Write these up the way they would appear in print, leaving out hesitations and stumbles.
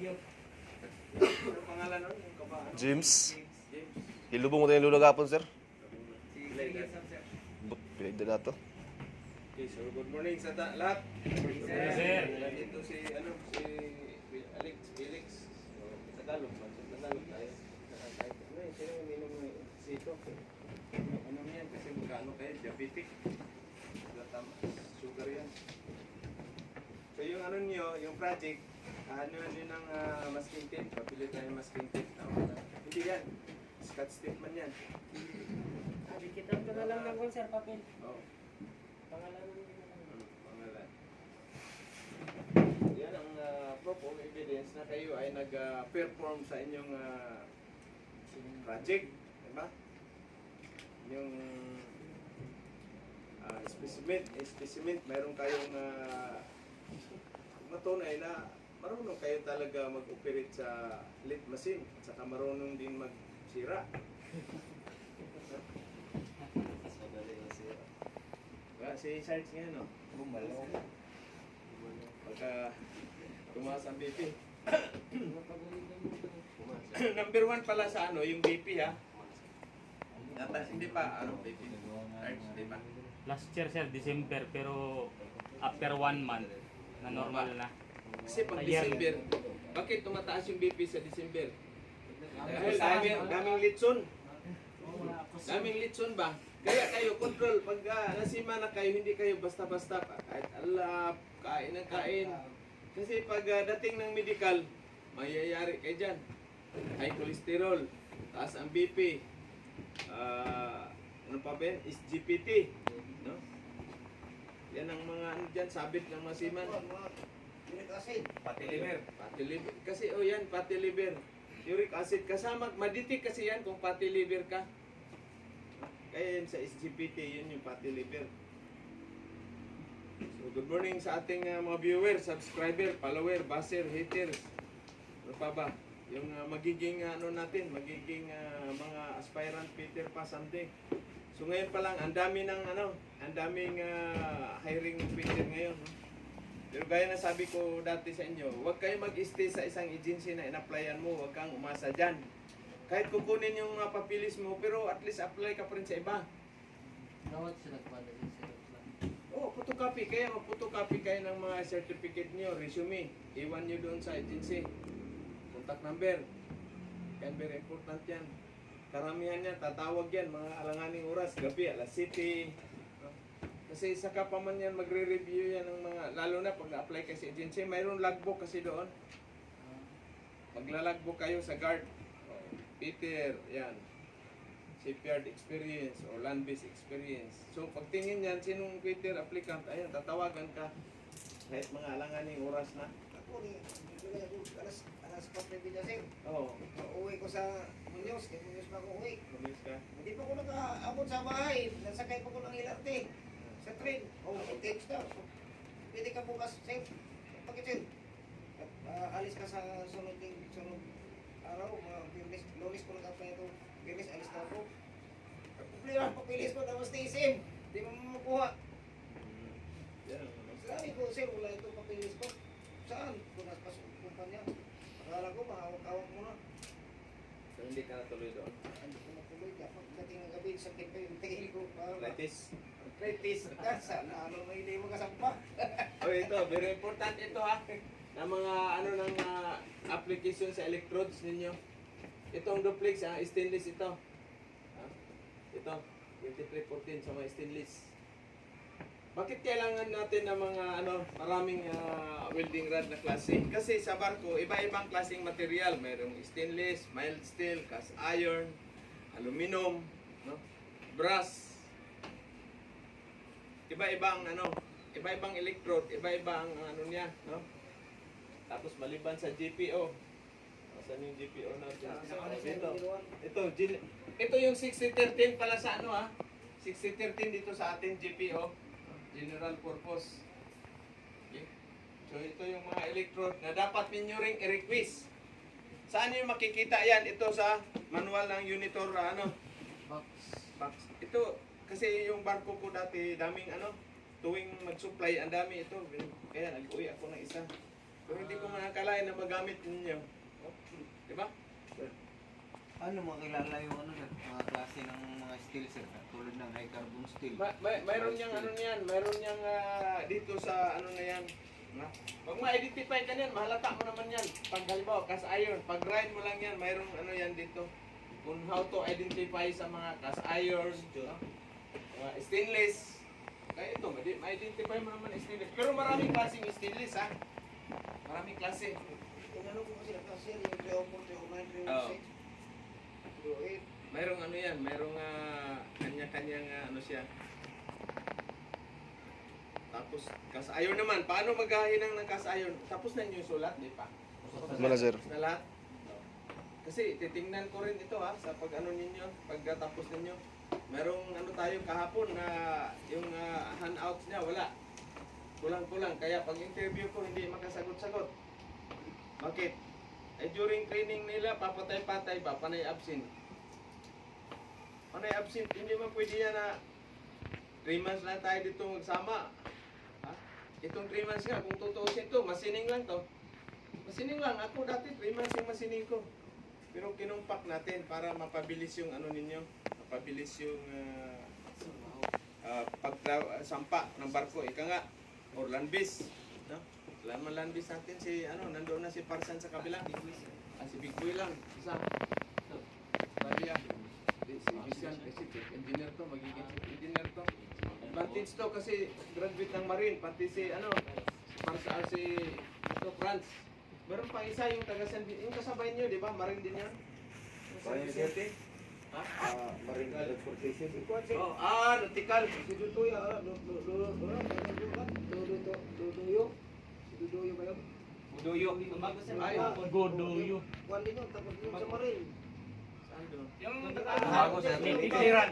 Ano pangalan nun? Yung kabahan? James. James. Ilubong mo tayo lulog hapon, sir. Sige, sir. Pinagda na to. Okay, so good morning sa lahat. Yes, sir. Nandito si Alex, Felix. So, Tagalog man. Sa Tagalog tayo. Kahit ano eh, sino uminom ng sito? Ano yan? Kasi magkano kayo? Diabetic. Tama. Sugar yan. So yung ano niyo, yung project, ano yun ang masking tape. Papili tayo ng masking tape. Hindi yan. Scotch tape man yan. Dikitan ko na lang ng sir, papel. Oo. Pangalan mo Pangalan. Yan ang proof of evidence na kayo ay nag-perform sa inyong project. Diba? Yung specimen, mayroon kayong matunay na marunong kayo talaga mag-operate sa lit machine at saka marunong din magsira. Si Sarge nga, no? Bumalo. Pagka tumaas ang BP. Number 1 pala sa ano, yung BP ha. Hindi pa, ano, BP. Sarge, hindi pa. Last year sir, December, pero after 1 month, na normal na. Kasi pag Ayan. December, bakit tumataas yung BP sa December? Dahil daming litson. Daming litson ba? Kaya kayo, control. Pag nasima na kayo, hindi kayo basta-basta. Kahit alap, kain ng kain. Kasi pag dating ng medical, mayayari kayo dyan. High cholesterol, taas ang BP, ano pa ba yan? Is GPT. No? Yan ang mga ano dyan, sabit ng masiman. Pati liver. Fatty liver. Kasi yan, fatty liver. Uric acid kasama, maditik kasi yan kung fatty liver ka. Kaya yan sa SGPT, yun yung fatty liver. So, good morning sa ating mga viewers, subscriber, follower, baser, haters. Ano pa ba? Yung magiging ano natin, magiging mga aspirant Peter pa someday. So ngayon pa lang, ang dami ng ano, ang daming hiring ng Peter ngayon. No? Pero gaya na sabi ko dati sa inyo, huwag kayo mag-stay sa isang agency na in-applyan mo, huwag kang umasa dyan. Kahit kukunin yung papilis mo, pero at least apply ka pa rin sa iba. Nawat sila kumanda din sir. Oh, photocopy. Kaya mag-photocopy kayo ng mga certificate niyo, resume. Iwan niyo doon sa agency. Contact number. Yan, very important yan. Karamihan yan, tatawag yan, mga alanganing oras, gabi, alas 7. Kasi saka pa man yan, magre-review yan ng mga, lalo na pag na-apply kayo sa agency, mayroon logbook kasi doon. Magla-logbook kayo sa guard. Peter, yan. Shipyard experience or land-based experience. So, pagtingin yan, sinong Peter applicant, ayun, tatawagan ka. Kahit mga alanganing oras na. Ako ni, alas 4 na sir. Oo. Uuwi ko sa Muñoz, kay Muñoz pa ako uwi. Lumis ka. Hindi pa ako nakaabot sa bahay. Nasakay pa ko ng LRT sa train. Text na. Pwede ka bukas, sir. Bakit sir? Alis ka sa sunod araw, Birnes, Lunes ko nag-apply ito. Birnes, alis na ako. Problema, papilis ko, tapos TSM. Hindi mo makuha. Yan. Sabi ko, sir, wala itong papilis ko. Saan? Kung nasa kumpanya. Akala ko, mahawak-hawak mo na. So, hindi ka natuloy doon. Hindi ko natuloy. Dating ng gabi, sakit pa yung tail ko. Arthritis. Arthritis. Sana, ano, may hindi mo kasampa. Oh, ito, very important ito ha. Na mga ano ng application sa electrodes ninyo. Itong duplex stainless ito. Ito, 2314 sa mga stainless. Bakit kailangan natin ng mga maraming welding rod na klase? Kasi sa barko, iba-ibang klaseng material. Mayroong stainless, mild steel, cast iron, aluminum, no? Brass. Iba-ibang iba-ibang electrode, iba-ibang niya, no? Tapos maliban sa GPO. Saan yung GPO natin? Ito yung 6013 pala sa 6013 dito sa ating GPO. General purpose. Okay. So ito yung mga electrode na dapat ninyo ring i-request. Saan nyo makikita yan? Ito sa manual ng Unitor box. Ito kasi yung barko ko dati daming tuwing mag-supply ang dami ito. Kaya nag-uwi ako ng isa. Pero hindi ko makakalain na magamit ninyo. Oh, di ba? Ano makilala yung ano sir? Mga klase ng mga steel sir, tulad ng high carbon steel. Mayroon niyang ano niyan, mayroon niyang dito sa ano na yan. Ha? Pag ma-identify ka niyan, mahalata mo naman yan. Pag halimbawa, cast iron, pag grind mo lang yan, mayroong ano yan dito. Kung how to identify sa mga cast iron, no? Stainless. Kaya ito, ma-identify mo naman stainless. Pero maraming klaseng stainless ha. Maraming klase. Kung ano po kasi nakasir, yung 309, 306, Oo. 308. Mayroong ano yan, mayroong kanya-kanyang ano siya. Tapos, cast iron naman. Paano maghahinang ng cast iron? Tapos na yung sulat, di pa? Wala, sir. Na lahat? Kasi titingnan ko rin ito ha, sa pag ano ninyo, pagkatapos ninyo. Merong ano tayo kahapon na yung handouts niya, wala. Kulang-kulang. Kaya pag interview ko, hindi makasagot-sagot. Bakit? Eh during training nila, papatay-patay ba? Panay absent. Panay absent. Hindi man pwede yan na 3 months lang tayo dito magsama. Ha? Itong 3 months nga, kung tutuusin to, masining lang to. Masining lang. Ako dati 3 months yung masining ko. Pero kinumpak natin para mapabilis yung ano ninyo. Mapabilis yung sampa ng barko. Ika nga, or landbase. No? Landbase natin si, nandoon na si Parsan sa kabila. Si Big Boy lang. Isa. Bali si Vision, si chief engineer to, magiging chief engineer to. Advantage to kasi graduate ng Marine, pati si si Franz. Meron pa isa yung taga San Vicente, yung kasabay niyo, di ba? Marine din yan. San Vicente. Ha? Marine transportation. Oh, nautical. Si Duduyo, Duduyo ba yun? Buduyo. Ay, Goduyo. Kuwan din yun, tapos yun sa Marine. saan doon? Yung Bago sa Biliran.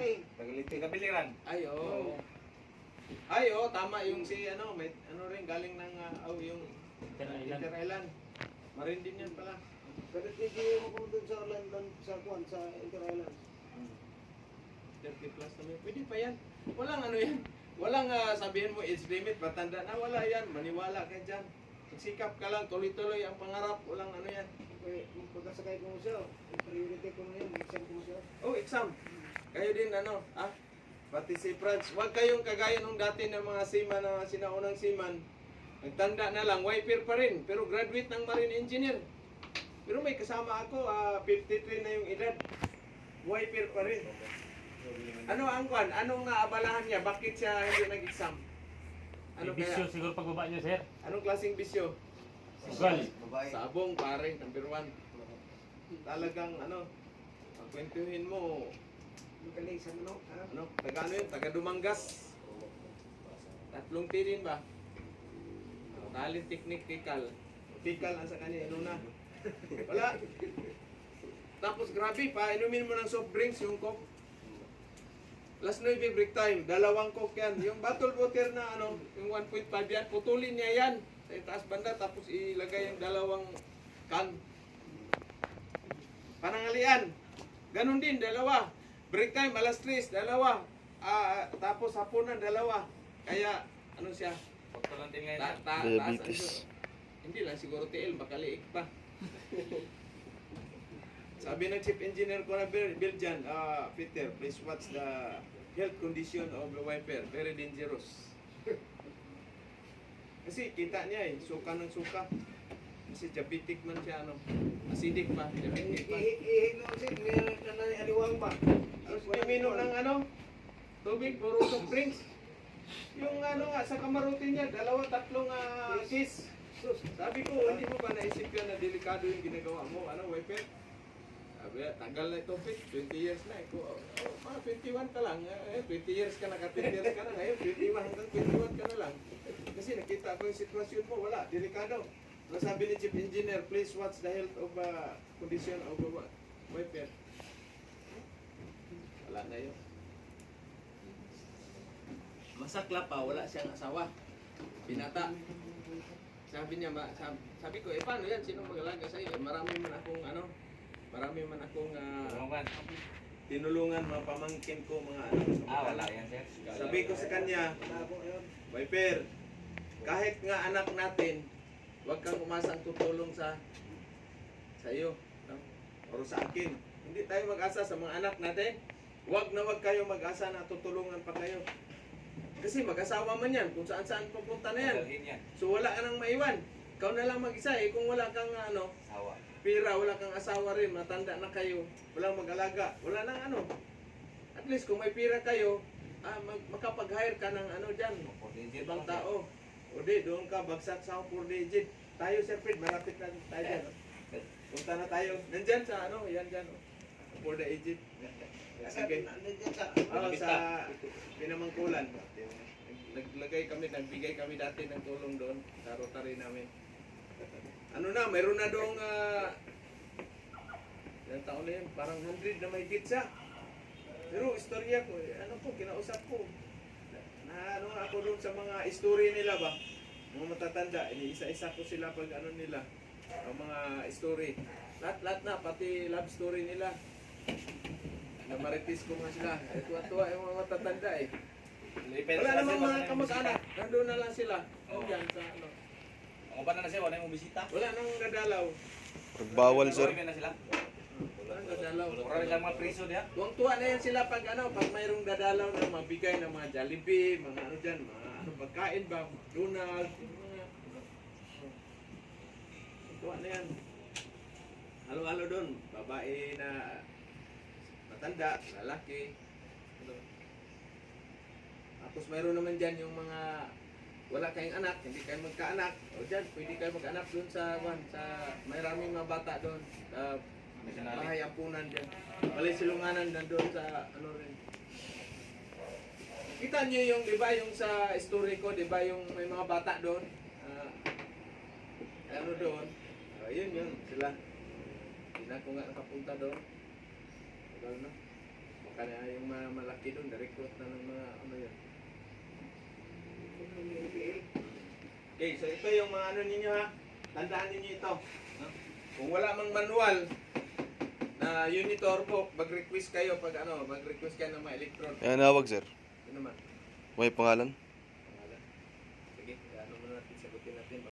Kabiliran. Ay, tama yung si may rin galing ng yung Inter Island. Marine din yan pala. Pero hindi mo kung doon sa Kuwan, sa Inter Island. 30 plus naman. Pwede pa yan. Walang yan. Walang sabihin mo age limit, matanda na. Wala yan. Maniwala ka dyan. Magsikap ka lang, tuloy-tuloy ang pangarap. Walang yan. Pagkasakay ko mo siya, priority ko na yun, exam ko mo siya. Oh, exam. Kayo din pati si Franz. Huwag kayong kagaya nung dati ng mga seaman na sinaunang seaman. Nagtanda na lang, wiper pa rin. Pero graduate ng marine engineer. Pero may kasama ako, 53 na yung edad. Wiper pa rin. Ano ang kwan? Anong abalahan niya? Bakit siya hindi nag-exam? Ano Bisyo kaya? siguro pagbaba niyo, sir. Anong klaseng bisyo? Sugal. Babae. Sabong pare, number 1. Talagang kwentuhin mo, Magaling sa manok, ha? taga yun? Taga Dumangas. 3 tirin ba? Talent technique, tikal. Tikal ang sa kanya, na. Wala. Tapos grabe pa, inumin mo ng soft drinks, yung coke. Last 9 break time, 2 coke yan. Yung bottle water na yung 1.5 yan, putulin niya yan. Sa itaas banda, tapos ilagay yung 2 can. Panangalian. Ganon din, 2. Break time, alas 3, 2. Tapos hapunan, 2. Kaya, siya? Diabetes. Hindi lang siguro TL, baka liik pa. Sabi ng chief engineer ko na Belgian, Peter, please watch the health condition of the wiper. Very dangerous. Kasi kita niya suka ng suka. Kasi diabetic man siya, acidic pa, diabetic pa. Ihino siya, aliwang pa. Tapos iminom ng tubig, puro soft drinks. Yung sa kamarote niya, 2-3 kiss. Sabi ko, hindi mo ba naisip yan na delikado yung ginagawa mo, wiper? Sabi, tagal na ito, 20 years na. Mga 21 ka lang, 20 years ka na, 10 years ka na, ngayon 21 hanggang 21 ka na lang. Kasi nakita ko yung sitwasyon mo, wala, delikado. Nasabi ni chief engineer, please watch the health of condition of the wiper. Wala na yun. Masakla pa, wala siyang asawa. Binata. Sabi niya, sabi ko, paano yan? Sino mag-alaga sa'yo? Marami man akong tinulungan mga pamangkin ko, mga Wala yan, sir. Sabi ko sa kanya, Wiper, kahit nga anak natin, Huwag kang umasang tutulong sa iyo, no? O sa akin. Hindi tayo mag-asa sa mga anak natin. Huwag na huwag kayo mag-asa na tutulungan pa kayo. Kasi mag-asawa man yan, kung saan-saan pupunta na yan. So wala ka nang maiwan. Ikaw na lang mag-isa eh. Kung wala kang pira, wala kang asawa rin, matanda na kayo, walang mag-alaga, wala nang ano. At least kung may pira kayo, makapag-hire ka ng ano dyan, ibang tao. O di, doon ka, bagsak sa 4 digit. Tayo, Sir Fred, malapit na tayo dyan. Punta na tayo. Nandyan sa ano, yan dyan. 4 digit. Sige. Sa Pinamangkulan. Nagbigay kami dati ng tulong doon sa Rotary namin. Ano na, mayroon na doong ilang taon na yun, parang 100 na may siya. Pero istorya ko, ano po, kinausap ko. Na ano ako doon sa mga story nila ba? Mga matatanda, isa-isa ko sila pag ano nila, ang mga story. Lahat na, pati love story nila. Namaritis ko nga sila. Tuwa-tuwa yung mga matatanda eh. Wala namang mga kamag-anak. Nandun na lang sila. Diyan sa ano. Ang ba na siya, wala yung bisita. Wala nang nadalaw. Pagbawal, sir. Na sila. Wala nang dadalaw. Wala nilang mga priso diya. Tuwang-tuwa na yan sila pag ano, pag mayroong dadalaw na mabigay ng mga Jollibee, mga ano dyan, mga ano pagkain ba, McDonald's, yung mga tuwa na yan. Halo-halo doon, babae na matanda, lalaki. Ano. Tapos mayroon naman dyan yung mga wala kayong anak, hindi kayo magkaanak. O dyan, pwede kayo mag-anak doon sa maraming mga bata doon. Bahay ampunan dyan. Balay silunganan doon sa ano rin. Kita niyo yung, di ba, yung sa story ko, di ba, yung may mga bata doon. Ano doon. Yun, sila. Hindi na ako nga nakapunta doon. Tagal na. Baka na yung mga malaki doon, na-recruit na ng mga ano yun. Okay, so ito yung mga ano ninyo ha. Tandaan ninyo ito. No? Kung wala mang manual na unitor book, mag-request kayo pag ano, mag-request kayo ng mga electron. Yan, nawag, sir. Ano naman? May pangalan? Pangalan. Sige, ano muna natin, sagutin natin.